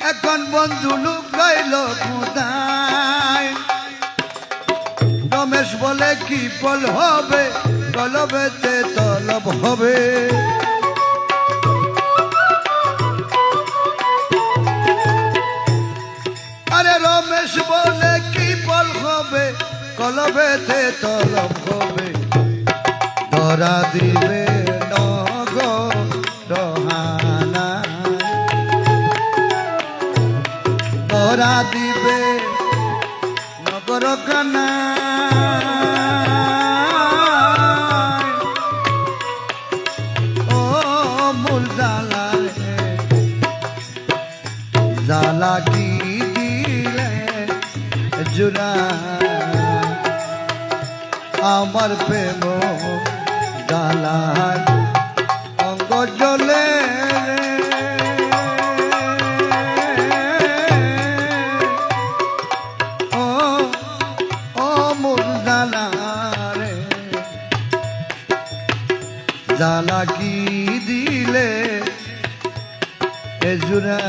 এখন বন্ধু লুকাইল কোথায় রমেশ বলে কি ফল হবে কলবেতে তলব হবে আরে রমেশ বলে কি ফল হবে কলবেতে তলব হবে ধরা দিবে নগ রহানা ধরা দিবে নগর কানা ও মূল জালা জালা কি দিলে জুড়া আমার প্রেম জালায় অঙ্গ জ্বলে জালা কি দিলে এ জুরা